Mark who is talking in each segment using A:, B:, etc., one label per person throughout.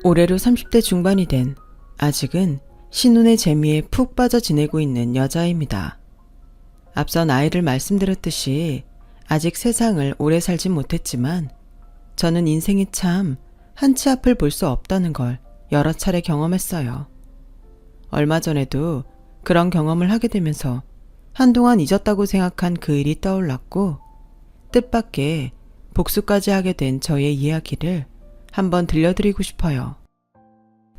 A: 올해로 30대 중반이 된 아직은 신혼의 재미에 푹 빠져 지내고 있는 여자입니다. 앞서 나이를 말씀드렸듯이 아직 세상을 오래 살진 못했지만 저는 인생이 참 한치 앞을 볼 수 없다는 걸 여러 차례 경험했어요. 얼마 전에도 그런 경험을 하게 되면서 한동안 잊었다고 생각한 그 일이 떠올랐고 뜻밖의 복수까지 하게 된 저의 이야기를 한번 들려드리고 싶어요.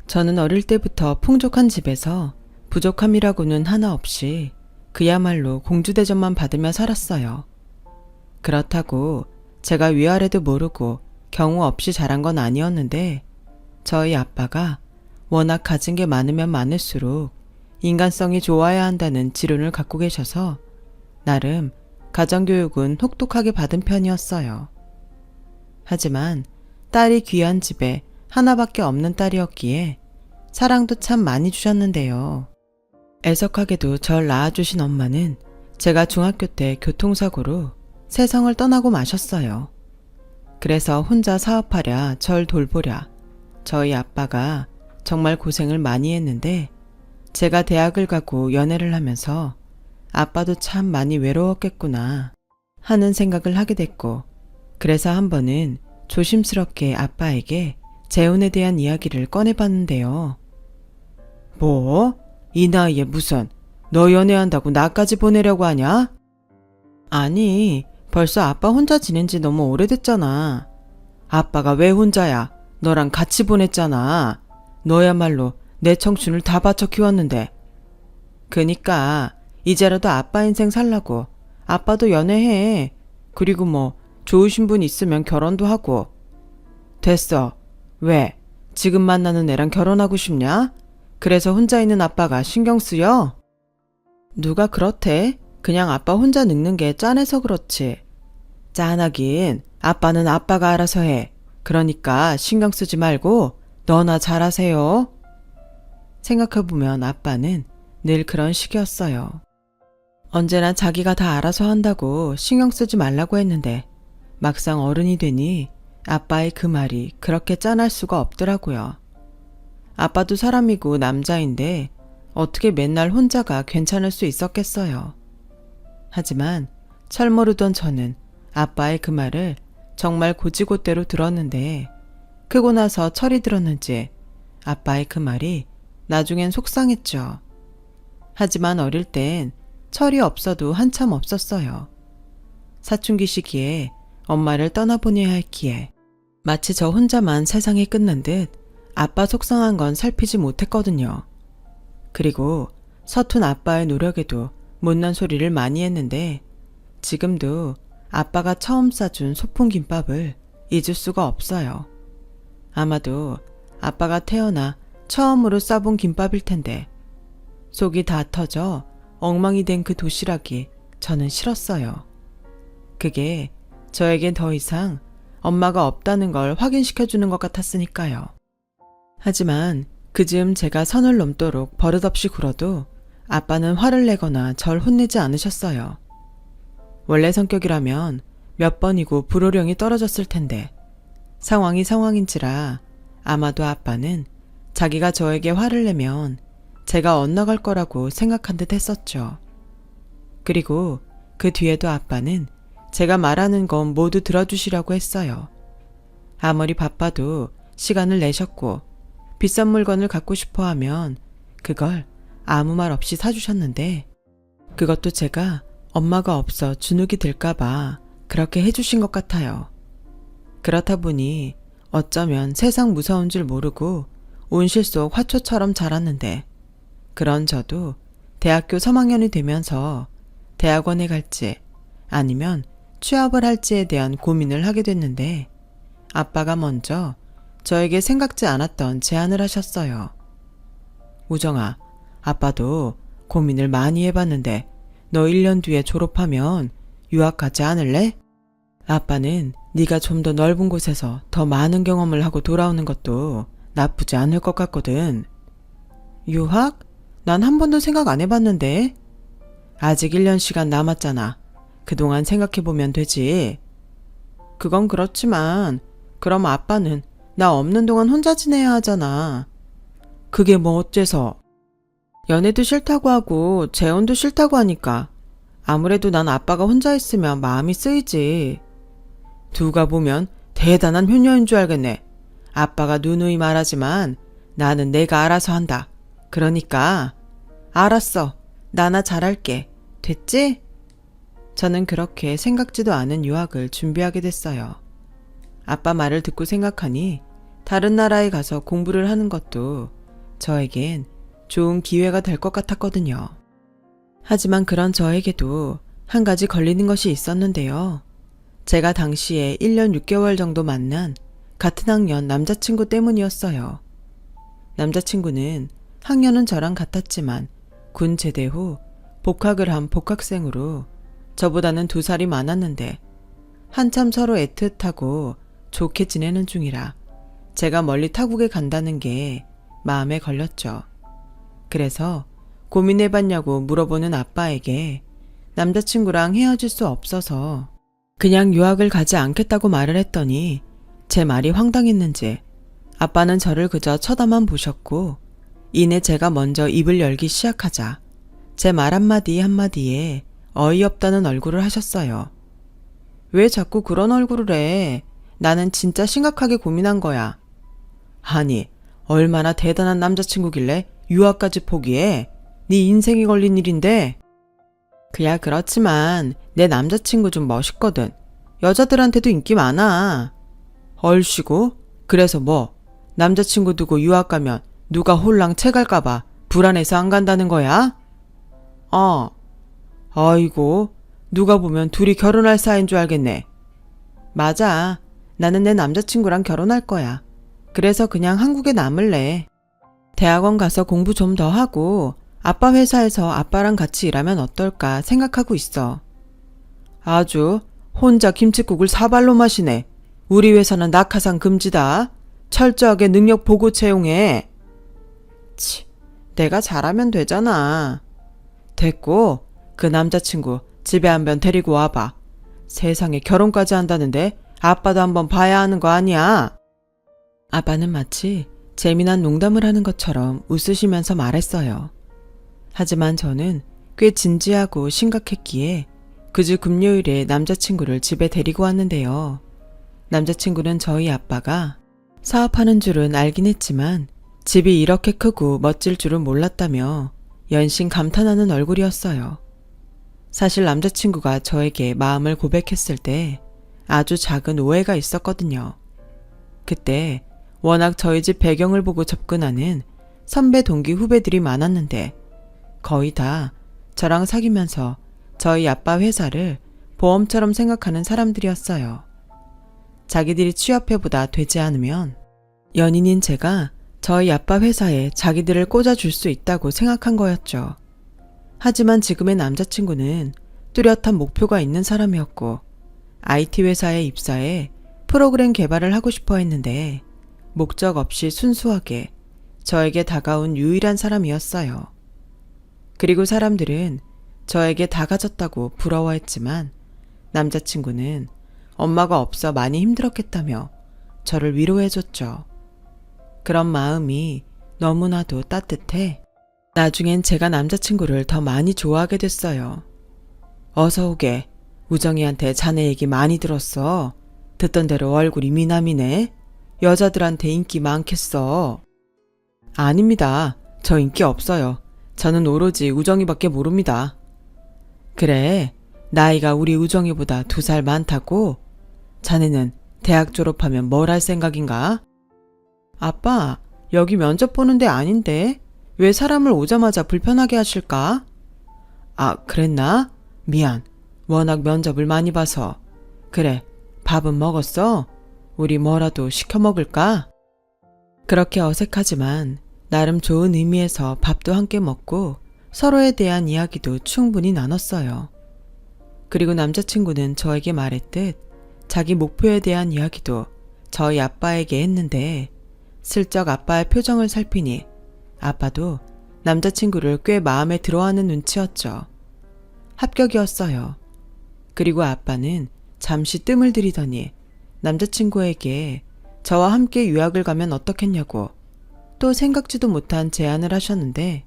A: 저는 어릴 때부터 풍족한 집에서 부족함이라고는 하나 없이 그야말로 공주대접만 받으며 살았어요. 그렇다고 제가 위아래도 모르고 경우 없이 자란 건 아니었는데 저희 아빠가 워낙 가진 게 많으면 많을수록 인간성이 좋아야 한다는 지론을 갖고 계셔서 나름 가정교육은 혹독하게 받은 편이었어요. 하지만 딸이 귀한 집에 하나밖에 없는 딸이었기에 사랑도 참 많이 주셨는데요. 애석하게도 절 낳아주신 엄마는 제가 중학교 때 교통사고로 세상을 떠나고 마셨어요. 그래서 혼자 사업하랴 절 돌보랴 저희 아빠가 정말 고생을 많이 했는데 제가 대학을 가고 연애를 하면서 아빠도 참 많이 외로웠겠구나 하는 생각을 하게 됐고 그래서 한 번은 조심스럽게 아빠에게 재혼에 대한 이야기를 꺼내봤는데요. 뭐? 이 나이에 무슨 너 연애한다고 나까지 보내려고 하냐? 아니 벌써 아빠 혼자 지낸 지 너무 오래됐잖아. 아빠가 왜 혼자야? 너랑 같이 보냈잖아. 너야말로 내 청춘을 다 바쳐 키웠는데. 그니까 이제라도 아빠 인생 살라고 아빠도 연애해. 그리고 뭐 좋으신 분 있으면 결혼도 하고. 됐어. 왜? 지금 만나는 애랑 결혼하고 싶냐? 그래서 혼자 있는 아빠가 신경 쓰여? 누가 그렇대? 그냥 아빠 혼자 늙는 게 짠해서 그렇지. 짠하긴 아빠는 아빠가 알아서 해. 그러니까 신경 쓰지 말고 너나 잘하세요. 생각해보면 아빠는 늘 그런 식이었어요. 언제나 자기가 다 알아서 한다고 신경 쓰지 말라고 했는데 막상 어른이 되니 아빠의 그 말이 그렇게 짠할 수가 없더라고요. 아빠도 사람이고 남자인데 어떻게 맨날 혼자가 괜찮을 수 있었겠어요. 하지만 철모르던 저는 아빠의 그 말을 정말 고지고대로 들었는데 크고 나서 철이 들었는지 아빠의 그 말이 나중엔 속상했죠. 하지만 어릴 땐 철이 없어도 한참 없었어요. 사춘기 시기에 엄마를 떠나보내야 했기에 마치 저 혼자만 세상이 끝난 듯 아빠 속상한 건 살피지 못했거든요. 그리고 서툰 아빠의 노력에도 못난 소리를 많이 했는데 지금도 아빠가 처음 싸준 소풍 김밥을 잊을 수가 없어요. 아마도 아빠가 태어나 처음으로 싸본 김밥일 텐데 속이 다 터져 엉망이 된 그 도시락이 저는 싫었어요. 그게 저에겐 더 이상 엄마가 없다는 걸 확인시켜주는 것 같았으니까요. 하지만 그즈음 제가 선을 넘도록 버릇없이 굴어도 아빠는 화를 내거나 절 혼내지 않으셨어요. 원래 성격이라면 몇 번이고 불호령이 떨어졌을 텐데 상황이 상황인지라 아마도 아빠는 자기가 저에게 화를 내면 제가 엇나갈 거라고 생각한 듯 했었죠. 그리고 그 뒤에도 아빠는 제가 말하는 건 모두 들어주시라고 했어요. 아무리 바빠도 시간을 내셨고 비싼 물건을 갖고 싶어 하면 그걸 아무 말 없이 사주셨는데 그것도 제가 엄마가 없어 주눅이 들까봐 그렇게 해주신 것 같아요. 그렇다 보니 어쩌면 세상 무서운 줄 모르고 온실 속 화초처럼 자랐는데 그런 저도 대학교 3학년이 되면서 대학원에 갈지 아니면 취업을 할지에 대한 고민을 하게 됐는데 아빠가 먼저 저에게 생각지 않았던 제안을 하셨어요. 우정아, 아빠도 고민을 많이 해봤는데 너 1년 뒤에 졸업하면 유학 가지 않을래? 아빠는 네가 좀 더 넓은 곳에서 더 많은 경험을 하고 돌아오는 것도 나쁘지 않을 것 같거든. 유학? 난 한 번도 생각 안 해봤는데. 아직 1년 시간 남았잖아. 그동안 생각해보면 되지. 그건 그렇지만 그럼 아빠는 나 없는 동안 혼자 지내야 하잖아. 그게 뭐 어째서? 연애도 싫다고 하고 재혼도 싫다고 하니까 아무래도 난 아빠가 혼자 있으면 마음이 쓰이지. 누가 보면 대단한 효녀인 줄 알겠네. 아빠가 누누이 말하지만 나는 내가 알아서 한다. 그러니까 알았어. 나나 잘할게. 됐지? 저는 그렇게 생각지도 않은 유학을 준비하게 됐어요. 아빠 말을 듣고 생각하니 다른 나라에 가서 공부를 하는 것도 저에겐 좋은 기회가 될 것 같았거든요. 하지만 그런 저에게도 한 가지 걸리는 것이 있었는데요. 제가 당시에 1년 6개월 정도 만난 같은 학년 남자친구 때문이었어요. 남자친구는 학년은 저랑 같았지만 군 제대 후 복학을 한 복학생으로 저보다는 2살이 많았는데 한참 서로 애틋하고 좋게 지내는 중이라 제가 멀리 타국에 간다는 게 마음에 걸렸죠. 그래서 고민해봤냐고 물어보는 아빠에게 남자친구랑 헤어질 수 없어서 그냥 유학을 가지 않겠다고 말을 했더니 제 말이 황당했는지 아빠는 저를 그저 쳐다만 보셨고 이내 제가 먼저 입을 열기 시작하자 제 말 한마디 한마디에 어이없다는 얼굴을 하셨어요. 왜 자꾸 그런 얼굴을 해? 나는 진짜 심각하게 고민한 거야. 아니, 얼마나 대단한 남자친구길래 유학까지 포기해? 네 인생이 걸린 일인데. 그야 그렇지만 내 남자친구 좀 멋있거든. 여자들한테도 인기 많아. 얼씨구? 그래서 뭐? 남자친구 두고 유학 가면 누가 홀랑 채갈까봐 불안해서 안 간다는 거야? 아이고, 누가 보면 둘이 결혼할 사이인 줄 알겠네. 맞아. 나는 내 남자친구랑 결혼할 거야. 그래서 그냥 한국에 남을래. 대학원 가서 공부 좀 더 하고 아빠 회사에서 아빠랑 같이 일하면 어떨까 생각하고 있어. 아주 혼자 김칫국을 사발로 마시네. 우리 회사는 낙하산 금지다. 철저하게 능력 보고 채용해. 치, 내가 잘하면 되잖아. 됐고 그 남자친구 집에 한번 데리고 와봐. 세상에 결혼까지 한다는데 아빠도 한번 봐야 하는 거 아니야? 아빠는 마치 재미난 농담을 하는 것처럼 웃으시면서 말했어요. 하지만 저는 꽤 진지하고 심각했기에 그 주 금요일에 남자친구를 집에 데리고 왔는데요. 남자친구는 저희 아빠가 사업하는 줄은 알긴 했지만 집이 이렇게 크고 멋질 줄은 몰랐다며 연신 감탄하는 얼굴이었어요. 사실 남자친구가 저에게 마음을 고백했을 때 아주 작은 오해가 있었거든요. 그때 워낙 저희 집 배경을 보고 접근하는 선배 동기 후배들이 많았는데 거의 다 저랑 사귀면서 저희 아빠 회사를 보험처럼 생각하는 사람들이었어요. 자기들이 취업해보다 되지 않으면 연인인 제가 저희 아빠 회사에 자기들을 꽂아줄 수 있다고 생각한 거였죠. 하지만 지금의 남자친구는 뚜렷한 목표가 있는 사람이었고 IT 회사에 입사해 프로그램 개발을 하고 싶어 했는데 목적 없이 순수하게 저에게 다가온 유일한 사람이었어요. 그리고 사람들은 저에게 다 가졌다고 부러워했지만 남자친구는 엄마가 없어 많이 힘들었겠다며 저를 위로해줬죠. 그런 마음이 너무나도 따뜻해 나중엔 제가 남자친구를 더 많이 좋아하게 됐어요. 어서 오게. 우정이한테 자네 얘기 많이 들었어. 듣던 대로 얼굴이 미남이네. 여자들한테 인기 많겠어. 아닙니다. 저 인기 없어요. 저는 오로지 우정이밖에 모릅니다. 그래, 나이가 우리 우정이보다 2살 많다고? 자네는 대학 졸업하면 뭘 할 생각인가? 아빠, 여기 면접 보는 데 아닌데 왜 사람을 오자마자 불편하게 하실까? 아, 그랬나? 미안. 워낙 면접을 많이 봐서. 그래, 밥은 먹었어? 우리 뭐라도 시켜 먹을까? 그렇게 어색하지만 나름 좋은 의미에서 밥도 함께 먹고 서로에 대한 이야기도 충분히 나눴어요. 그리고 남자친구는 저에게 말했듯 자기 목표에 대한 이야기도 저희 아빠에게 했는데 슬쩍 아빠의 표정을 살피니 아빠도 남자친구를 꽤 마음에 들어하는 눈치였죠. 합격이었어요. 그리고 아빠는 잠시 뜸을 들이더니 남자친구에게 저와 함께 유학을 가면 어떻겠냐고 또 생각지도 못한 제안을 하셨는데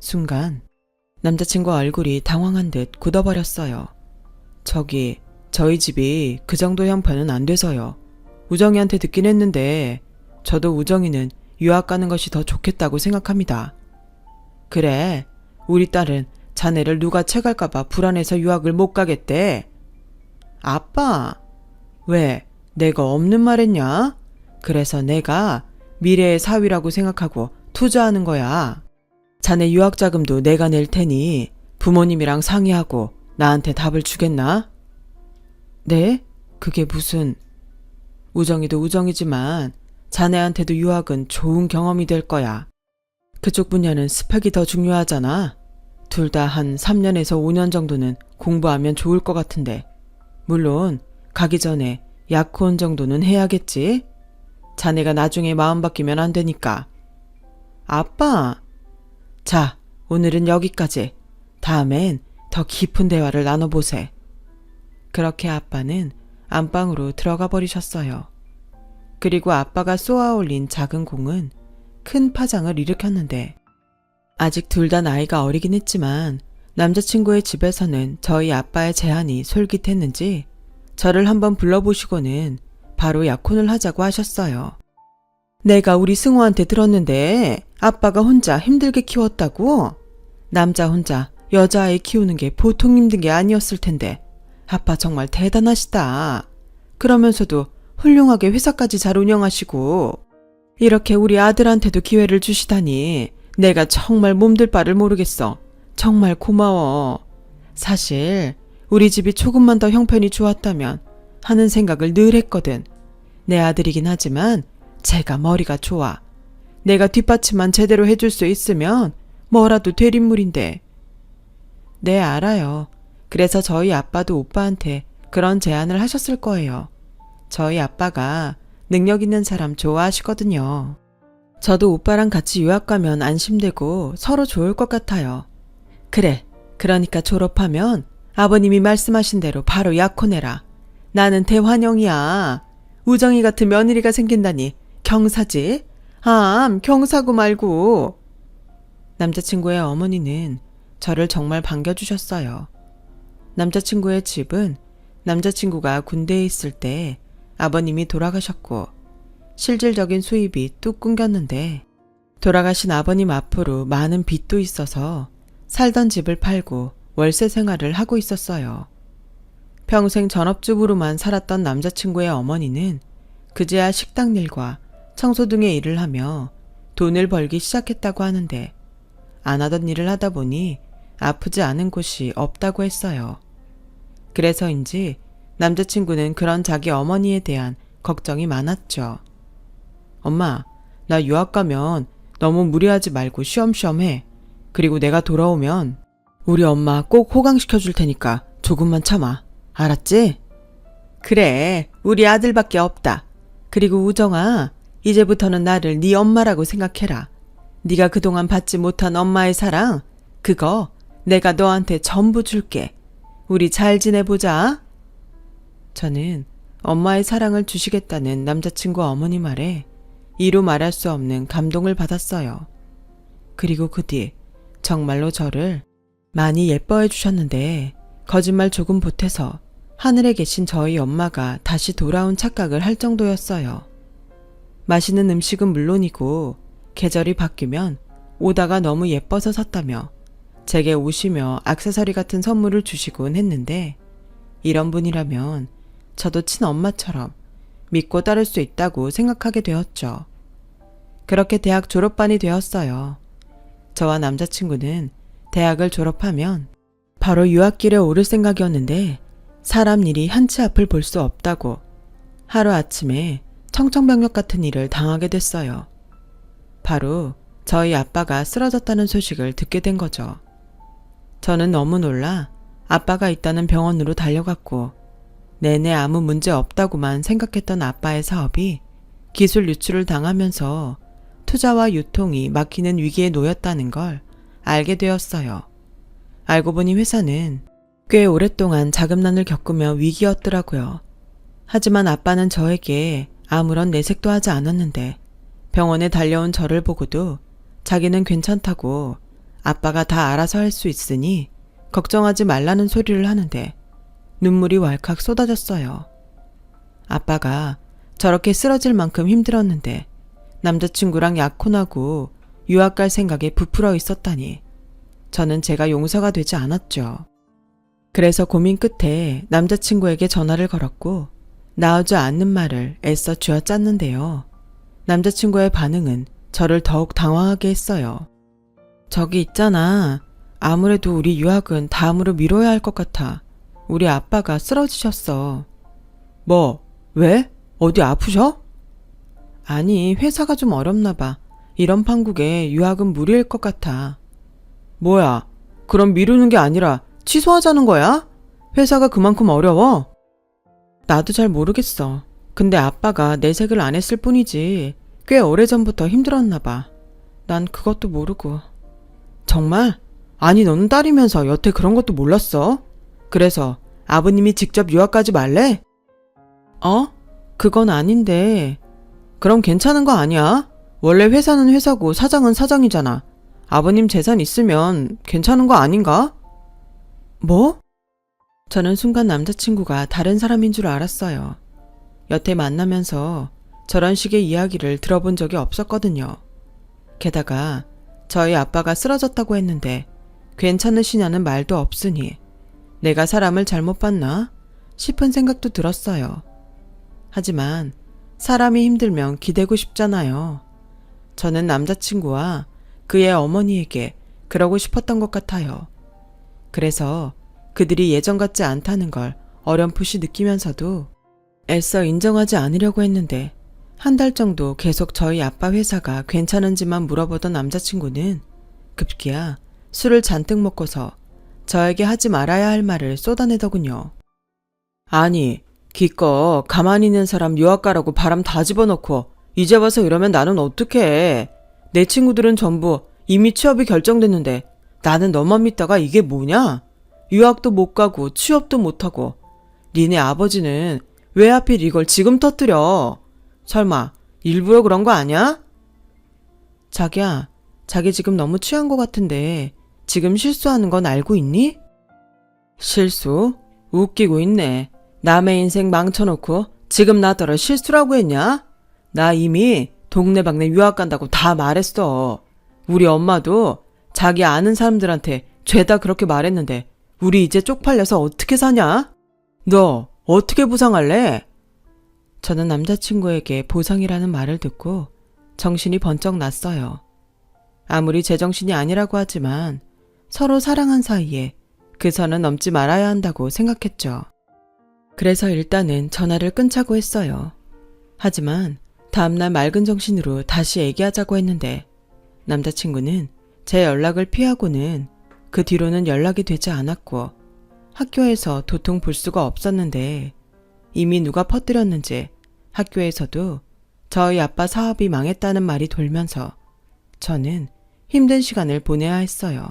A: 순간 남자친구 얼굴이 당황한 듯 굳어버렸어요. 저희 집이 그 정도 형편은 안 돼서요. 우정이한테 듣긴 했는데 저도 우정이는 유학 가는 것이 더 좋겠다고 생각합니다. 그래, 우리 딸은 자네를 누가 채갈까봐 불안해서 유학을 못 가겠대. 아빠, 왜 내가 없는 말 했냐? 그래서 내가 미래의 사위라고 생각하고 투자하는 거야. 자네 유학 자금도 내가 낼 테니 부모님이랑 상의하고 나한테 답을 주겠나? 네? 그게 무슨... 우정이도 우정이지만 자네한테도 유학은 좋은 경험이 될 거야. 그쪽 분야는 스펙이 더 중요하잖아. 둘 다 한 3년에서 5년 정도는 공부하면 좋을 것 같은데. 물론 가기 전에 약혼 정도는 해야겠지? 자네가 나중에 마음 바뀌면 안 되니까. 아빠! 자, 오늘은 여기까지. 다음엔 더 깊은 대화를 나눠보세. 그렇게 아빠는 안방으로 들어가 버리셨어요. 그리고 아빠가 쏘아 올린 작은 공은 큰 파장을 일으켰는데 아직 둘 다 나이가 어리긴 했지만 남자친구의 집에서는 저희 아빠의 제안이 솔깃했는지 저를 한번 불러보시고는 바로 약혼을 하자고 하셨어요. 내가 우리 승우한테 들었는데 아빠가 혼자 힘들게 키웠다고? 남자 혼자 여자아이 키우는 게 보통 힘든 게 아니었을 텐데 아빠 정말 대단하시다. 그러면서도 훌륭하게 회사까지 잘 운영하시고 이렇게 우리 아들한테도 기회를 주시다니 내가 정말 몸둘 바를 모르겠어. 정말 고마워. 사실 우리 집이 조금만 더 형편이 좋았다면 하는 생각을 늘 했거든. 내 아들이긴 하지만 제가 머리가 좋아. 내가 뒷받침만 제대로 해줄 수 있으면 뭐라도 될 인물인데. 네, 알아요. 그래서 저희 아빠도 오빠한테 그런 제안을 하셨을 거예요. 저희 아빠가 능력 있는 사람 좋아하시거든요. 저도 오빠랑 같이 유학 가면 안심되고 서로 좋을 것 같아요. 그래, 그러니까 졸업하면 아버님이 말씀하신 대로 바로 약혼해라. 나는 대환영이야. 우정이 같은 며느리가 생긴다니 경사지? 경사고 말고. 남자친구의 어머니는 저를 정말 반겨주셨어요. 남자친구의 집은 남자친구가 군대에 있을 때 아버님이 돌아가셨고 실질적인 수입이 뚝 끊겼는데 돌아가신 아버님 앞으로 많은 빚도 있어서 살던 집을 팔고 월세 생활을 하고 있었어요. 평생 전업주부로만 살았던 남자친구의 어머니는 그제야 식당 일과 청소 등의 일을 하며 돈을 벌기 시작했다고 하는데 안 하던 일을 하다 보니 아프지 않은 곳이 없다고 했어요. 그래서인지 남자친구는 그런 자기 어머니에 대한 걱정이 많았죠. 엄마, 나 유학 가면 너무 무리하지 말고 쉬엄쉬엄 해. 그리고 내가 돌아오면 우리 엄마 꼭 호강시켜줄 테니까 조금만 참아. 알았지? 그래, 우리 아들밖에 없다. 그리고 우정아, 이제부터는 나를 네 엄마라고 생각해라. 네가 그동안 받지 못한 엄마의 사랑, 그거 내가 너한테 전부 줄게. 우리 잘 지내보자. 저는 엄마의 사랑을 주시겠다는 남자친구 어머니 말에 이루 말할 수 없는 감동을 받았어요. 그리고 그 뒤 정말로 저를 많이 예뻐해 주셨는데 거짓말 조금 보태서 하늘에 계신 저희 엄마가 다시 돌아온 착각을 할 정도였어요. 맛있는 음식은 물론이고 계절이 바뀌면 오다가 너무 예뻐서 샀다며 제게 옷이며 액세서리 같은 선물을 주시곤 했는데 이런 분이라면 저도 친엄마처럼 믿고 따를 수 있다고 생각하게 되었죠. 그렇게 대학 졸업반이 되었어요. 저와 남자친구는 대학을 졸업하면 바로 유학길에 오를 생각이었는데 사람 일이 한치 앞을 볼 수 없다고 하루아침에 청천벽력 같은 일을 당하게 됐어요. 바로 저희 아빠가 쓰러졌다는 소식을 듣게 된 거죠. 저는 너무 놀라 아빠가 있다는 병원으로 달려갔고 내내 아무 문제 없다고만 생각했던 아빠의 사업이 기술 유출을 당하면서 투자와 유통이 막히는 위기에 놓였다는 걸 알게 되었어요. 알고 보니 회사는 꽤 오랫동안 자금난을 겪으며 위기였더라고요. 하지만 아빠는 저에게 아무런 내색도 하지 않았는데 병원에 달려온 저를 보고도 자기는 괜찮다고 아빠가 다 알아서 할 수 있으니 걱정하지 말라는 소리를 하는데 눈물이 왈칵 쏟아졌어요. 아빠가 저렇게 쓰러질 만큼 힘들었는데 남자친구랑 약혼하고 유학 갈 생각에 부풀어 있었다니 저는 제가 용서가 되지 않았죠. 그래서 고민 끝에 남자친구에게 전화를 걸었고 나오지 않는 말을 애써 쥐어짰는데요. 남자친구의 반응은 저를 더욱 당황하게 했어요. 저기 있잖아. 아무래도 우리 유학은 다음으로 미뤄야 할 것 같아. 우리 아빠가 쓰러지셨어. 뭐? 왜? 어디 아프셔? 아니, 회사가 좀 어렵나 봐. 이런 판국에 유학은 무리일 것 같아. 뭐야? 그럼 미루는 게 아니라 취소하자는 거야? 회사가 그만큼 어려워? 나도 잘 모르겠어. 근데 아빠가 내색을 안 했을 뿐이지 꽤 오래전부터 힘들었나 봐. 난 그것도 모르고. 정말? 아니 너는 딸이면서 여태 그런 것도 몰랐어? 그래서 아버님이 직접 유학 가지 말래? 그건 아닌데. 그럼 괜찮은 거 아니야? 원래 회사는 회사고 사장은 사장이잖아. 아버님 재산 있으면 괜찮은 거 아닌가? 뭐? 저는 순간 남자친구가 다른 사람인 줄 알았어요. 여태 만나면서 저런 식의 이야기를 들어본 적이 없었거든요. 게다가 저희 아빠가 쓰러졌다고 했는데 괜찮으시냐는 말도 없으니 내가 사람을 잘못 봤나 싶은 생각도 들었어요. 하지만 사람이 힘들면 기대고 싶잖아요. 저는 남자친구와 그의 어머니에게 그러고 싶었던 것 같아요. 그래서 그들이 예전 같지 않다는 걸 어렴풋이 느끼면서도 애써 인정하지 않으려고 했는데 한 달 정도 계속 저희 아빠 회사가 괜찮은지만 물어보던 남자친구는 급기야 술을 잔뜩 먹고서 저에게 하지 말아야 할 말을 쏟아내더군요. 아니, 기껏 가만히 있는 사람 유학 가라고 바람 다 집어넣고 이제 와서 이러면 나는 어떡해. 내 친구들은 전부 이미 취업이 결정됐는데 나는 너만 믿다가 이게 뭐냐? 유학도 못 가고 취업도 못 하고 니네 아버지는 왜 하필 이걸 지금 터뜨려? 설마 일부러 그런 거 아니야? 자기야, 자기 지금 너무 취한 것 같은데 지금 실수하는 건 알고 있니? 실수? 웃기고 있네. 남의 인생 망쳐놓고 지금 나더러 실수라고 했냐? 나 이미 동네방네 유학 간다고 다 말했어. 우리 엄마도 자기 아는 사람들한테 죄다 그렇게 말했는데 우리 이제 쪽팔려서 어떻게 사냐? 너 어떻게 보상할래? 저는 남자친구에게 보상이라는 말을 듣고 정신이 번쩍 났어요. 아무리 제정신이 아니라고 하지만 서로 사랑한 사이에 그 선은 넘지 말아야 한다고 생각했죠. 그래서 일단은 전화를 끊자고 했어요. 하지만 다음날 맑은 정신으로 다시 얘기하자고 했는데 남자친구는 제 연락을 피하고는 그 뒤로는 연락이 되지 않았고 학교에서 도통 볼 수가 없었는데 이미 누가 퍼뜨렸는지 학교에서도 저희 아빠 사업이 망했다는 말이 돌면서 저는 힘든 시간을 보내야 했어요.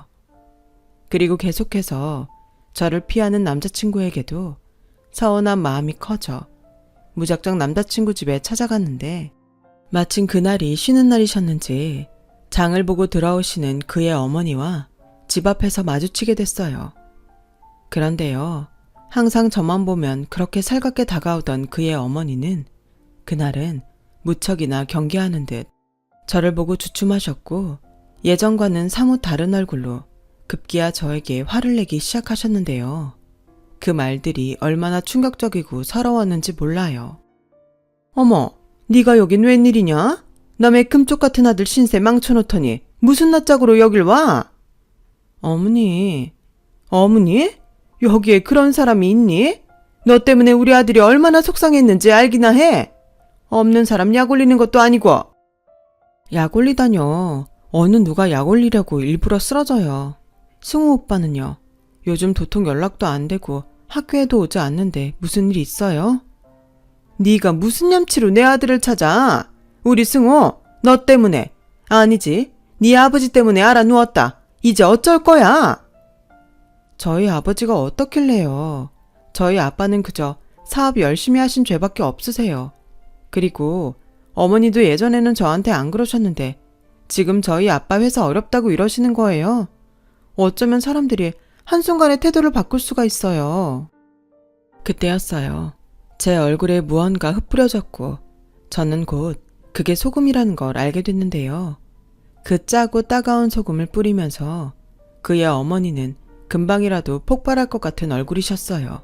A: 그리고 계속해서 저를 피하는 남자친구에게도 서운한 마음이 커져 무작정 남자친구 집에 찾아갔는데 마침 그날이 쉬는 날이셨는지 장을 보고 들어오시는 그의 어머니와 집 앞에서 마주치게 됐어요. 그런데요, 항상 저만 보면 그렇게 살갑게 다가오던 그의 어머니는 그날은 무척이나 경계하는 듯 저를 보고 주춤하셨고 예전과는 사뭇 다른 얼굴로 급기야 저에게 화를 내기 시작하셨는데요. 그 말들이 얼마나 충격적이고 서러웠는지 몰라요. 어머, 네가 여긴 웬일이냐? 남의 금쪽 같은 아들 신세 망쳐놓더니 무슨 낯짝으로 여길 와? 어머니? 여기에 그런 사람이 있니? 너 때문에 우리 아들이 얼마나 속상했는지 알기나 해? 없는 사람 약 올리는 것도 아니고. 약 올리다뇨. 어느 누가 약 올리려고 일부러 쓰러져요. 승우 오빠는요? 요즘 도통 연락도 안 되고 학교에도 오지 않는데 무슨 일 있어요? 네가 무슨 냠치로 내 아들을 찾아? 우리 승우 너 때문에 아니지 네 아버지 때문에 알아 누웠다. 이제 어쩔 거야? 저희 아버지가 어떻길래요? 저희 아빠는 그저 사업 열심히 하신 죄밖에 없으세요. 그리고 어머니도 예전에는 저한테 안 그러셨는데 지금 저희 아빠 회사 어렵다고 이러시는 거예요. 어쩌면 사람들이 한순간에 태도를 바꿀 수가 있어요. 그때였어요. 제 얼굴에 무언가 흩뿌려졌고 저는 곧 그게 소금이라는 걸 알게 됐는데요. 그 짜고 따가운 소금을 뿌리면서 그의 어머니는 금방이라도 폭발할 것 같은 얼굴이셨어요.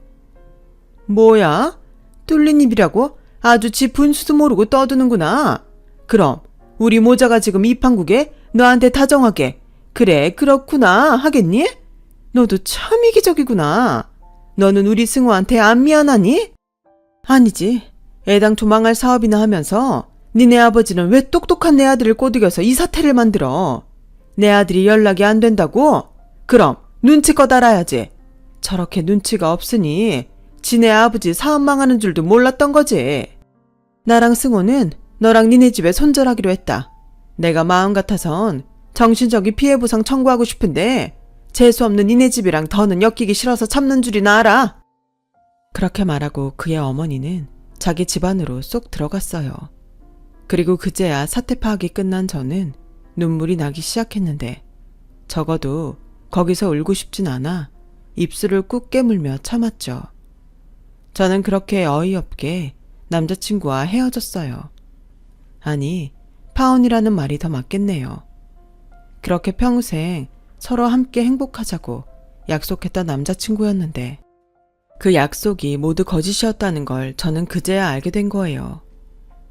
A: 뭐야? 뚫린 입이라고? 아주 지 분수도 모르고 떠드는구나. 그럼 우리 모자가 지금 이 판국에 너한테 다정하게 그래 그렇구나 하겠니? 너도 참 이기적이구나. 너는 우리 승우한테 안 미안하니? 아니지. 애당초 망할 사업이나 하면서 니네 아버지는 왜 똑똑한 내 아들을 꼬드겨서 이 사태를 만들어? 내 아들이 연락이 안 된다고? 그럼 눈치껏 알아야지. 저렇게 눈치가 없으니 지네 아버지 사업 망하는 줄도 몰랐던 거지. 나랑 승호는 너랑 니네 집에 손절하기로 했다. 내가 마음 같아선 정신적인 피해보상 청구하고 싶은데 재수없는 니네 집이랑 더는 엮이기 싫어서 참는 줄이나 알아. 그렇게 말하고 그의 어머니는 자기 집 안으로 쏙 들어갔어요. 그리고 그제야 사태 파악이 끝난 저는 눈물이 나기 시작했는데 적어도 거기서 울고 싶진 않아 입술을 꾹 깨물며 참았죠. 저는 그렇게 어이없게 남자친구와 헤어졌어요. 아니, 파혼이라는 말이 더 맞겠네요. 그렇게 평생 서로 함께 행복하자고 약속했던 남자친구였는데 그 약속이 모두 거짓이었다는 걸 저는 그제야 알게 된 거예요.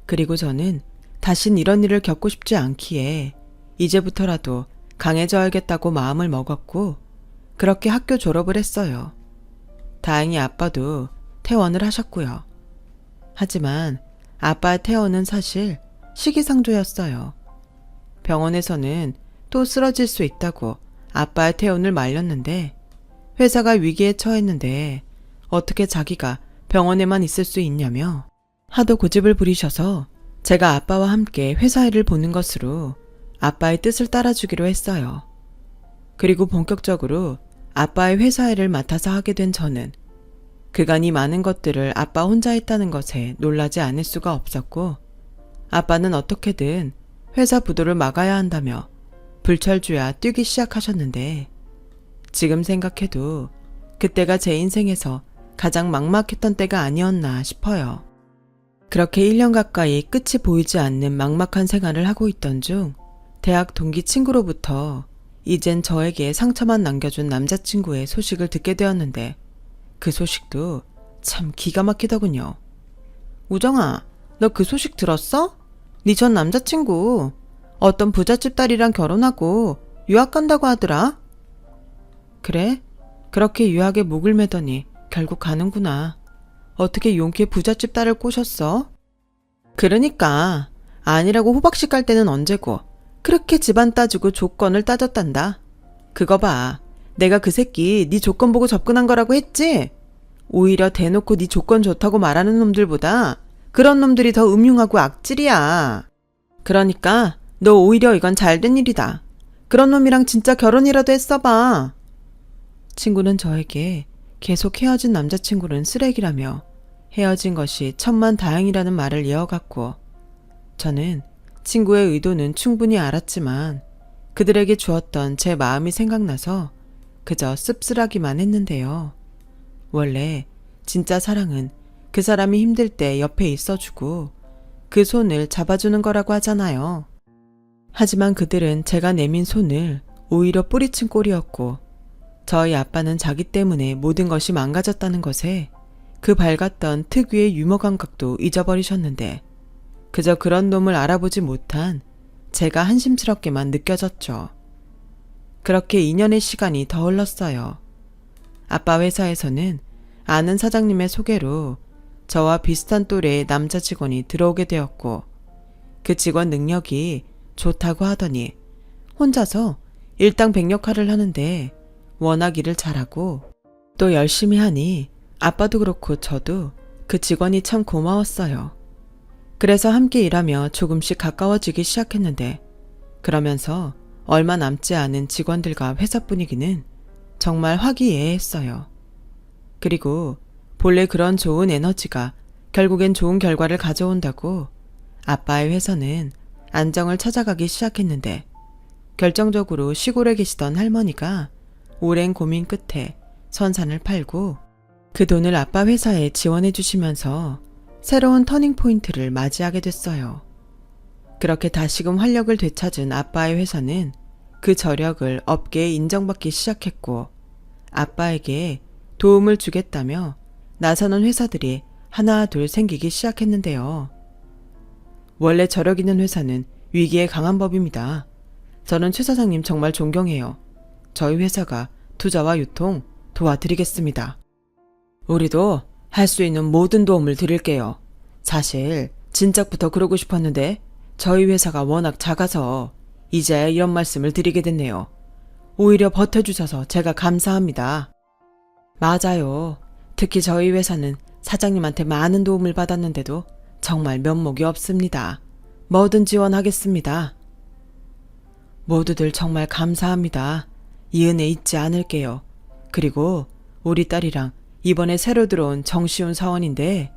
A: 그리고 저는 다신 이런 일을 겪고 싶지 않기에 이제부터라도 강해져야겠다고 마음을 먹었고 그렇게 학교 졸업을 했어요. 다행히 아빠도 퇴원을 하셨고요. 하지만 아빠의 퇴원은 사실 시기상조였어요. 병원에서는 또 쓰러질 수 있다고 아빠의 퇴원을 말렸는데 회사가 위기에 처했는데 어떻게 자기가 병원에만 있을 수 있냐며 하도 고집을 부리셔서 제가 아빠와 함께 회사 일을 보는 것으로 아빠의 뜻을 따라주기로 했어요. 그리고 본격적으로 아빠의 회사 일을 맡아서 하게 된 저는 그간 이 많은 것들을 아빠 혼자 했다는 것에 놀라지 않을 수가 없었고 아빠는 어떻게든 회사 부도를 막아야 한다며 불철주야 뛰기 시작하셨는데 지금 생각해도 그때가 제 인생에서 가장 막막했던 때가 아니었나 싶어요. 그렇게 1년 가까이 끝이 보이지 않는 막막한 생활을 하고 있던 중 대학 동기 친구로부터 이젠 저에게 상처만 남겨준 남자친구의 소식을 듣게 되었는데 그 소식도 참 기가 막히더군요. 우정아, 너 그 소식 들었어? 네 전 남자친구 어떤 부잣집 딸이랑 결혼하고 유학 간다고 하더라. 그래? 그렇게 유학에 목을 매더니 결국 가는구나. 어떻게 용케 부잣집 딸을 꼬셨어? 그러니까 아니라고 호박씨 깔 때는 언제고 그렇게 집안 따지고 조건을 따졌단다. 그거 봐. 내가 그 새끼 네 조건 보고 접근한 거라고 했지? 오히려 대놓고 네 조건 좋다고 말하는 놈들보다 그런 놈들이 더 음흉하고 악질이야. 그러니까 너 오히려 이건 잘된 일이다. 그런 놈이랑 진짜 결혼이라도 했어봐. 친구는 저에게 계속 헤어진 남자친구는 쓰레기라며 헤어진 것이 천만다행이라는 말을 이어갔고 저는 친구의 의도는 충분히 알았지만 그들에게 주었던 제 마음이 생각나서 그저 씁쓸하기만 했는데요. 원래 진짜 사랑은 그 사람이 힘들 때 옆에 있어주고 그 손을 잡아주는 거라고 하잖아요. 하지만 그들은 제가 내민 손을 오히려 뿌리친 꼴이었고 저희 아빠는 자기 때문에 모든 것이 망가졌다는 것에 그 밝았던 특유의 유머 감각도 잊어버리셨는데 그저 그런 놈을 알아보지 못한 제가 한심스럽게만 느껴졌죠. 그렇게 2년의 시간이 더 흘렀어요. 아빠 회사에서는 아는 사장님의 소개로 저와 비슷한 또래의 남자 직원이 들어오게 되었고 그 직원 능력이 좋다고 하더니 혼자서 일당백력화를 하는데 워낙 일을 잘하고 또 열심히 하니 아빠도 그렇고 저도 그 직원이 참 고마웠어요. 그래서 함께 일하며 조금씩 가까워지기 시작했는데 그러면서 얼마 남지 않은 직원들과 회사 분위기는 정말 화기애애했어요. 그리고 본래 그런 좋은 에너지가 결국엔 좋은 결과를 가져온다고 아빠의 회사는 안정을 찾아가기 시작했는데 결정적으로 시골에 계시던 할머니가 오랜 고민 끝에 선산을 팔고 그 돈을 아빠 회사에 지원해 주시면서 새로운 터닝포인트를 맞이하게 됐어요. 그렇게 다시금 활력을 되찾은 아빠의 회사는 그 저력을 업계에 인정받기 시작했고 아빠에게 도움을 주겠다며 나서는 회사들이 하나 둘 생기기 시작했는데요. 원래 저력 있는 회사는 위기에 강한 법입니다. 저는 최 사장님 정말 존경해요. 저희 회사가 투자와 유통 도와드리겠습니다. 우리도 할 수 있는 모든 도움을 드릴게요. 사실 진작부터 그러고 싶었는데 저희 회사가 워낙 작아서 이제야 이런 말씀을 드리게 됐네요. 오히려 버텨주셔서 제가 감사합니다. 맞아요. 특히 저희 회사는 사장님한테 많은 도움을 받았는데도 정말 면목이 없습니다. 뭐든 지원하겠습니다. 모두들 정말 감사합니다. 이 은혜 잊지 않을게요. 그리고 우리 딸이랑 이번에 새로 들어온 정시훈 사원인데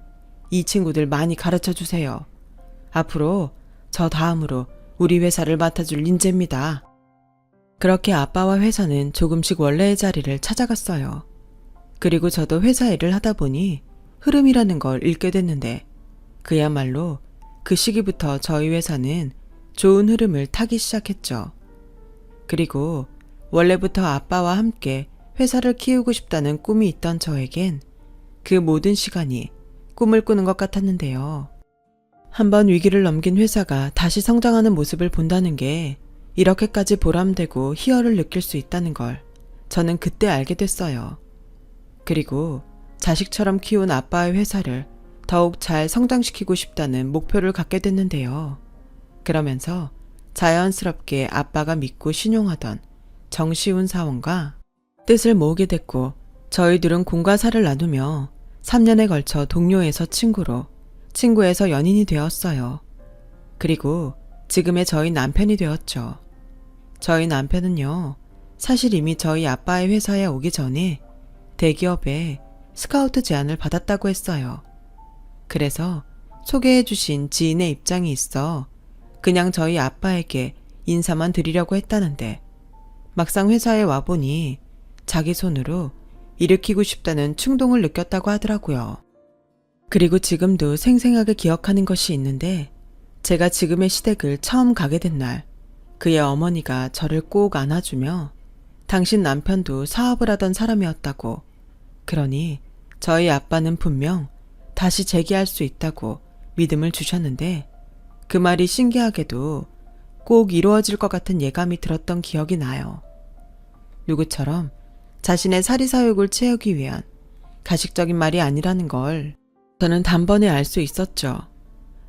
A: 이 친구들 많이 가르쳐 주세요. 앞으로 저 다음으로 우리 회사를 맡아줄 인재입니다. 그렇게 아빠와 회사는 조금씩 원래의 자리를 찾아갔어요. 그리고 저도 회사 일을 하다 보니 흐름이라는 걸 읽게 됐는데 그야말로 그 시기부터 저희 회사는 좋은 흐름을 타기 시작했죠. 그리고 원래부터 아빠와 함께 회사를 키우고 싶다는 꿈이 있던 저에겐 그 모든 시간이 꿈을 꾸는 것 같았는데요. 한번 위기를 넘긴 회사가 다시 성장하는 모습을 본다는 게 이렇게까지 보람되고 희열을 느낄 수 있다는 걸 저는 그때 알게 됐어요. 그리고 자식처럼 키운 아빠의 회사를 더욱 잘 성장시키고 싶다는 목표를 갖게 됐는데요. 그러면서 자연스럽게 아빠가 믿고 신용하던 정시훈 사원과 뜻을 모으게 됐고 저희들은 공과 사를 나누며 3년에 걸쳐 동료에서 친구로, 친구에서 연인이 되었어요. 그리고 지금의 저희 남편이 되었죠. 저희 남편은요, 사실 이미 저희 아빠의 회사에 오기 전에 대기업에 스카우트 제안을 받았다고 했어요. 그래서 소개해 주신 지인의 입장이 있어 그냥 저희 아빠에게 인사만 드리려고 했다는데 막상 회사에 와보니 자기 손으로 일으키고 싶다는 충동을 느꼈다고 하더라고요. 그리고 지금도 생생하게 기억하는 것이 있는데 제가 지금의 시댁을 처음 가게 된 날 그의 어머니가 저를 꼭 안아주며 당신 남편도 사업을 하던 사람이었다고 그러니 저희 아빠는 분명 다시 재기할 수 있다고 믿음을 주셨는데 그 말이 신기하게도 꼭 이루어질 것 같은 예감이 들었던 기억이 나요. 누구처럼 자신의 사리사욕을 채우기 위한 가식적인 말이 아니라는 걸 저는 단번에 알 수 있었죠.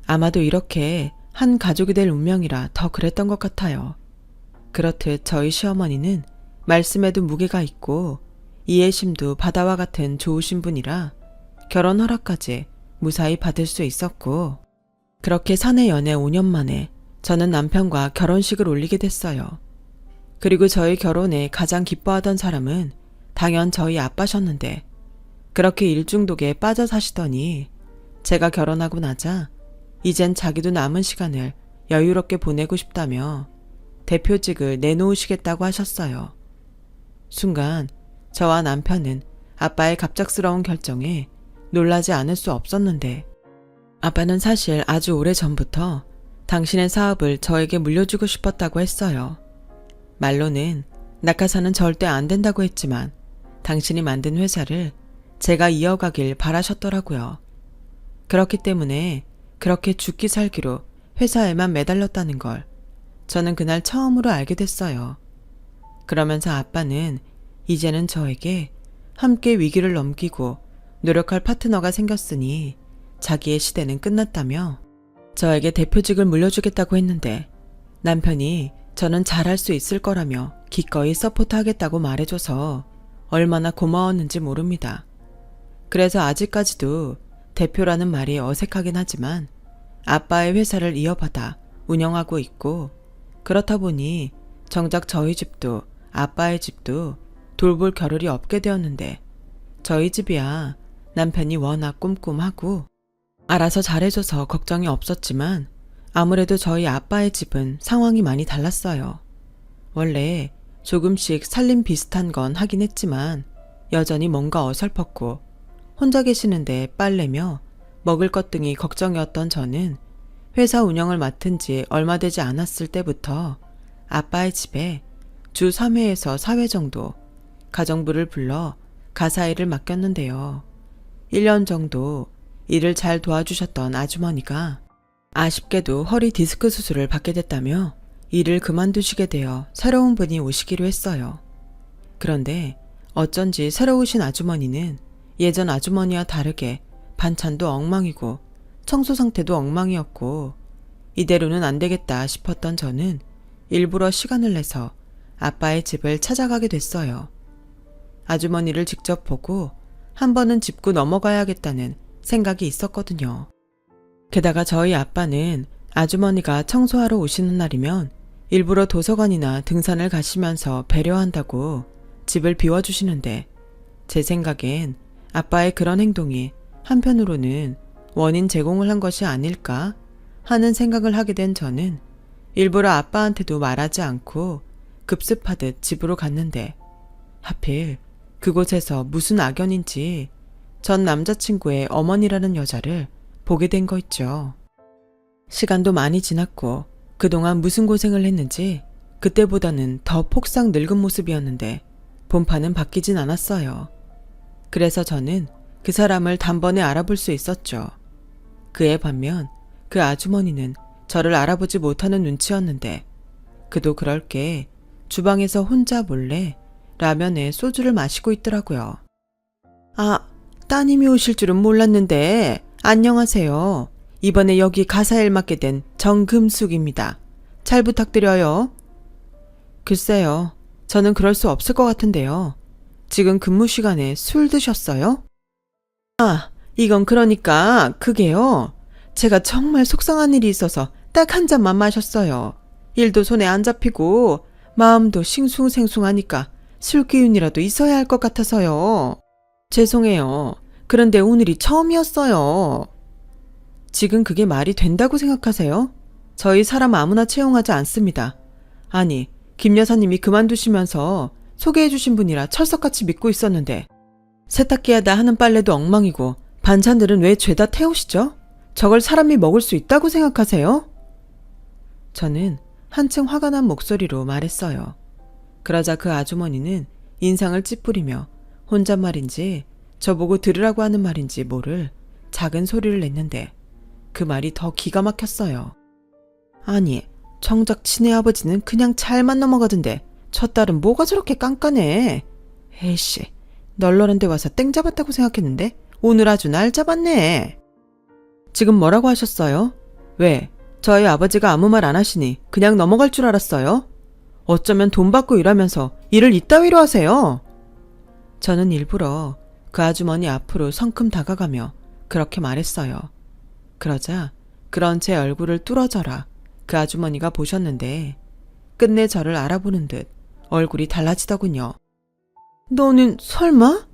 A: 아마도 이렇게 한 가족이 될 운명이라 더 그랬던 것 같아요. 그렇듯 저희 시어머니는 말씀에도 무게가 있고 이해심도 바다와 같은 좋으신 분이라 결혼 허락까지 무사히 받을 수 있었고 그렇게 사내 연애 5년 만에 저는 남편과 결혼식을 올리게 됐어요. 그리고 저희 결혼에 가장 기뻐하던 사람은 당연 저희 아빠셨는데 그렇게 일중독에 빠져 사시더니 제가 결혼하고 나자 이젠 자기도 남은 시간을 여유롭게 보내고 싶다며 대표직을 내놓으시겠다고 하셨어요. 순간 저와 남편은 아빠의 갑작스러운 결정에 놀라지 않을 수 없었는데 아빠는 사실 아주 오래전부터 당신의 사업을 저에게 물려주고 싶었다고 했어요. 말로는 낙하산은 절대 안 된다고 했지만 당신이 만든 회사를 제가 이어가길 바라셨더라고요. 그렇기 때문에 그렇게 죽기 살기로 회사에만 매달렸다는 걸 저는 그날 처음으로 알게 됐어요. 그러면서 아빠는 이제는 저에게 함께 위기를 넘기고 노력할 파트너가 생겼으니 자기의 시대는 끝났다며 저에게 대표직을 물려주겠다고 했는데 남편이 저는 잘할 수 있을 거라며 기꺼이 서포트하겠다고 말해줘서 얼마나 고마웠는지 모릅니다. 그래서 아직까지도 대표라는 말이 어색하긴 하지만 아빠의 회사를 이어받아 운영하고 있고 그렇다 보니 정작 저희 집도 아빠의 집도 돌볼 겨를이 없게 되었는데 저희 집이야 남편이 워낙 꼼꼼하고 알아서 잘해줘서 걱정이 없었지만 아무래도 저희 아빠의 집은 상황이 많이 달랐어요. 원래 조금씩 살림 비슷한 건 하긴 했지만 여전히 뭔가 어설펐고 혼자 계시는데 빨래며 먹을 것 등이 걱정이었던 저는 회사 운영을 맡은 지 얼마 되지 않았을 때부터 아빠의 집에 주 3회에서 4회 정도 가정부를 불러 가사일을 맡겼는데요. 1년 정도 일을 잘 도와주셨던 아주머니가 아쉽게도 허리 디스크 수술을 받게 됐다며 일을 그만두시게 되어 새로운 분이 오시기로 했어요. 그런데 어쩐지 새로 오신 아주머니는 예전 아주머니와 다르게 반찬도 엉망이고 청소 상태도 엉망이었고 이대로는 안 되겠다 싶었던 저는 일부러 시간을 내서 아빠의 집을 찾아가게 됐어요. 아주머니를 직접 보고 한 번은 짚고 넘어가야겠다는 생각이 있었거든요. 게다가 저희 아빠는 아주머니가 청소하러 오시는 날이면 일부러 도서관이나 등산을 가시면서 배려한다고 집을 비워주시는데 제 생각엔 아빠의 그런 행동이 한편으로는 원인 제공을 한 것이 아닐까 하는 생각을 하게 된 저는 일부러 아빠한테도 말하지 않고 급습하듯 집으로 갔는데 하필 그곳에서 무슨 악연인지 전 남자친구의 어머니라는 여자를 보게 된 거 있죠. 시간도 많이 지났고 그동안 무슨 고생을 했는지 그때보다는 더 폭삭 늙은 모습이었는데 본판은 바뀌진 않았어요. 그래서 저는 그 사람을 단번에 알아볼 수 있었죠. 그에 반면 그 아주머니는 저를 알아보지 못하는 눈치였는데 그도 그럴 게 주방에서 혼자 몰래 라면에 소주를 마시고 있더라고요. 아, 따님이 오실 줄은 몰랐는데 안녕하세요. 이번에 여기 가사일 맡게 된 정금숙입니다. 잘 부탁드려요. 글쎄요. 저는 그럴 수 없을 것 같은데요. 지금 근무 시간에 술 드셨어요? 아, 이건 그러니까 그게요. 제가 정말 속상한 일이 있어서 딱 한 잔만 마셨어요. 일도 손에 안 잡히고 마음도 싱숭생숭하니까 술 기운이라도 있어야 할 것 같아서요. 죄송해요. 그런데 오늘이 처음이었어요. 지금 그게 말이 된다고 생각하세요? 저희 사람 아무나 채용하지 않습니다. 아니, 김 여사님이 그만두시면서 소개해주신 분이라 철석같이 믿고 있었는데 세탁기 하다 하는 빨래도 엉망이고 반찬들은 왜 죄다 태우시죠? 저걸 사람이 먹을 수 있다고 생각하세요? 저는 한층 화가 난 목소리로 말했어요. 그러자 그 아주머니는 인상을 찌푸리며 혼잣말인지 저보고 들으라고 하는 말인지 모를 작은 소리를 냈는데 그 말이 더 기가 막혔어요. 아니, 정작 친애 아버지는 그냥 잘만 넘어가던데 저 딸은 뭐가 저렇게 깐깐해. 에이씨, 널널한 데 와서 땡 잡았다고 생각했는데 오늘 아주 날 잡았네. 지금 뭐라고 하셨어요? 왜? 저희 아버지가 아무 말 안 하시니 그냥 넘어갈 줄 알았어요? 어쩌면 돈 받고 일하면서 일을 이따위로 하세요? 저는 일부러 그 아주머니 앞으로 성큼 다가가며 그렇게 말했어요. 그러자 그런 제 얼굴을 뚫어져라 그 아주머니가 보셨는데 끝내 저를 알아보는 듯 얼굴이 달라지더군요. 너는 설마?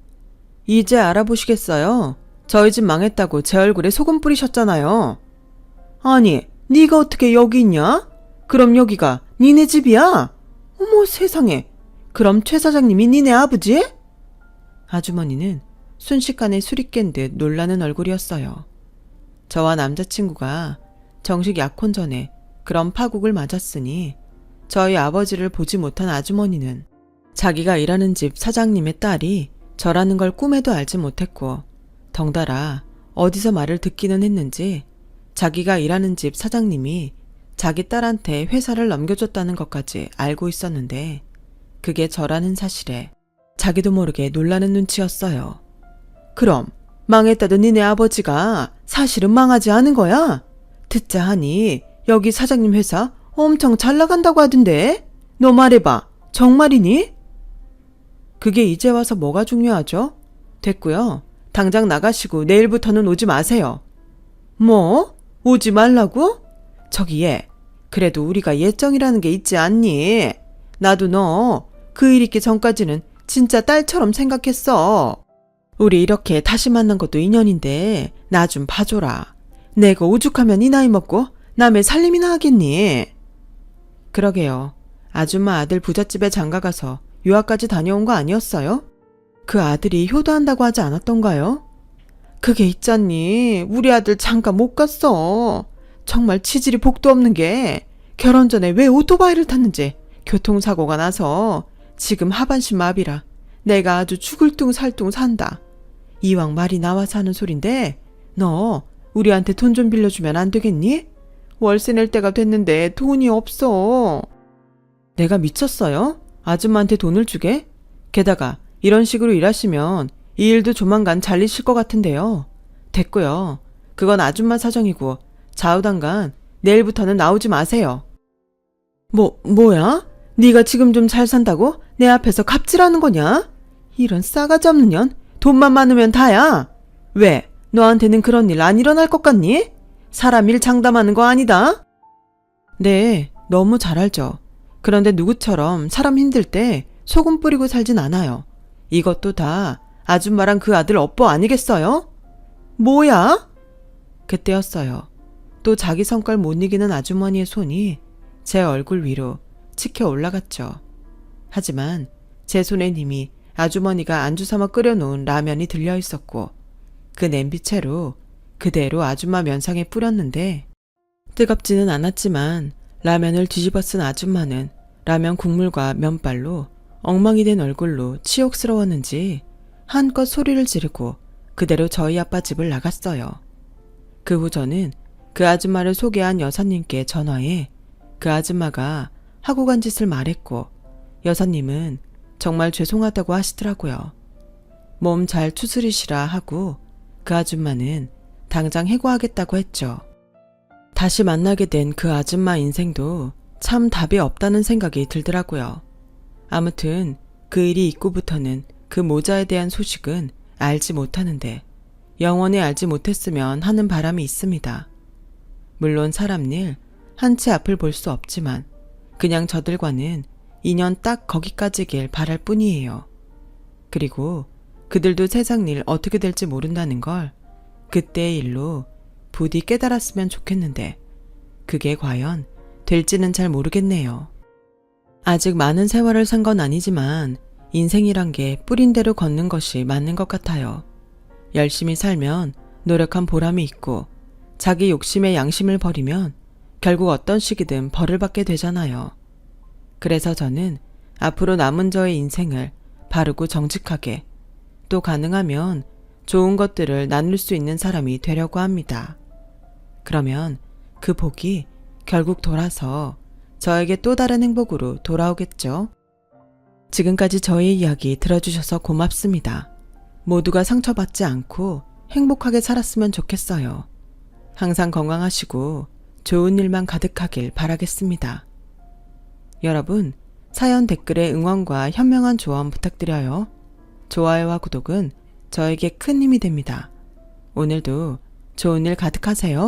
A: 이제 알아보시겠어요? 저희 집 망했다고 제 얼굴에 소금 뿌리셨잖아요. 아니, 네가 어떻게 여기 있냐? 그럼 여기가 니네 집이야? 어머 세상에, 그럼 최 사장님이 니네 아버지? 아주머니는 순식간에 술이 깬 듯 놀라는 얼굴이었어요. 저와 남자친구가 정식 약혼 전에 그런 파국을 맞았으니 저희 아버지를 보지 못한 아주머니는 자기가 일하는 집 사장님의 딸이 저라는 걸 꿈에도 알지 못했고 덩달아 어디서 말을 듣기는 했는지 자기가 일하는 집 사장님이 자기 딸한테 회사를 넘겨줬다는 것까지 알고 있었는데 그게 저라는 사실에 자기도 모르게 놀라는 눈치였어요. 그럼 망했다던 니네 아버지가 사실은 망하지 않은 거야? 듣자 하니 여기 사장님 회사 엄청 잘 나간다고 하던데? 너 말해봐. 정말이니? 그게 이제 와서 뭐가 중요하죠? 됐고요. 당장 나가시고 내일부터는 오지 마세요. 뭐? 오지 말라고? 저기 얘, 그래도 우리가 예정이라는 게 있지 않니? 나도 너 그 일 있기 전까지는 진짜 딸처럼 생각했어. 우리 이렇게 다시 만난 것도 인연인데 나 좀 봐줘라. 내가 오죽하면 이 나이 먹고 남의 살림이나 하겠니? 그러게요. 아줌마 아들 부잣집에 장가가서 유학까지 다녀온 거 아니었어요? 그 아들이 효도한다고 하지 않았던가요? 그게 있잖니. 우리 아들 장가 못 갔어. 정말 치질이 복도 없는 게 결혼 전에 왜 오토바이를 탔는지 교통사고가 나서 지금 하반신 마비라 내가 아주 죽을 둥 살 둥 산다. 이왕 말이 나와서 하는 소린데 너 우리한테 돈 좀 빌려주면 안 되겠니? 월세 낼 때가 됐는데 돈이 없어. 내가 미쳤어요? 아줌마한테 돈을 주게? 게다가 이런 식으로 일하시면 이 일도 조만간 잘리실 것 같은데요. 됐고요. 그건 아줌마 사정이고 좌우당간 내일부터는 나오지 마세요. 뭐야? 네가 지금 좀 잘 산다고 내 앞에서 갑질하는 거냐? 이런 싸가지 없는 년. 돈만 많으면 다야. 왜? 너한테는 그런 일 안 일어날 것 같니? 사람 일 장담하는 거 아니다? 네, 너무 잘 알죠. 그런데 누구처럼 사람 힘들 때 소금 뿌리고 살진 않아요. 이것도 다 아줌마랑 그 아들 업보 아니겠어요? 뭐야? 그때였어요. 또 자기 성깔 못 이기는 아주머니의 손이 제 얼굴 위로 치켜 올라갔죠. 하지만 제 손에 이미 아주머니가 안주 삼아 끓여놓은 라면이 들려 있었고 그 냄비채로 그대로 아줌마 면상에 뿌렸는데 뜨겁지는 않았지만 라면을 뒤집어 쓴 아줌마는 라면 국물과 면발로 엉망이 된 얼굴로 치욕스러웠는지 한껏 소리를 지르고 그대로 저희 아빠 집을 나갔어요. 그 후 저는 그 아줌마를 소개한 여사님께 전화해 그 아줌마가 하고 간 짓을 말했고 여사님은 정말 죄송하다고 하시더라고요. 몸 잘 추스리시라 하고 그 아줌마는 당장 해고하겠다고 했죠. 다시 만나게 된 그 아줌마 인생도 참 답이 없다는 생각이 들더라고요. 아무튼 그 일이 있고부터는 그 모자에 대한 소식은 알지 못하는데 영원히 알지 못했으면 하는 바람이 있습니다. 물론 사람 일 한 채 앞을 볼 수 없지만 그냥 저들과는 인연 딱 거기까지길 바랄 뿐이에요. 그리고 그들도 세상 일 어떻게 될지 모른다는 걸 그때의 일로 부디 깨달았으면 좋겠는데 그게 과연 될지는 잘 모르겠네요. 아직 많은 세월을 산 건 아니지만 인생이란 게 뿌린 대로 걷는 것이 맞는 것 같아요. 열심히 살면 노력한 보람이 있고 자기 욕심에 양심을 버리면 결국 어떤 시기든 벌을 받게 되잖아요. 그래서 저는 앞으로 남은 저의 인생을 바르고 정직하게 또 가능하면 좋은 것들을 나눌 수 있는 사람이 되려고 합니다. 그러면 그 복이 결국 돌아서 저에게 또 다른 행복으로 돌아오겠죠. 지금까지 저의 이야기 들어주셔서 고맙습니다. 모두가 상처받지 않고 행복하게 살았으면 좋겠어요. 항상 건강하시고 좋은 일만 가득하길 바라겠습니다. 여러분, 사연 댓글에 응원과 현명한 조언 부탁드려요. 좋아요와 구독은 저에게 큰 힘이 됩니다. 오늘도 좋은 일 가득하세요.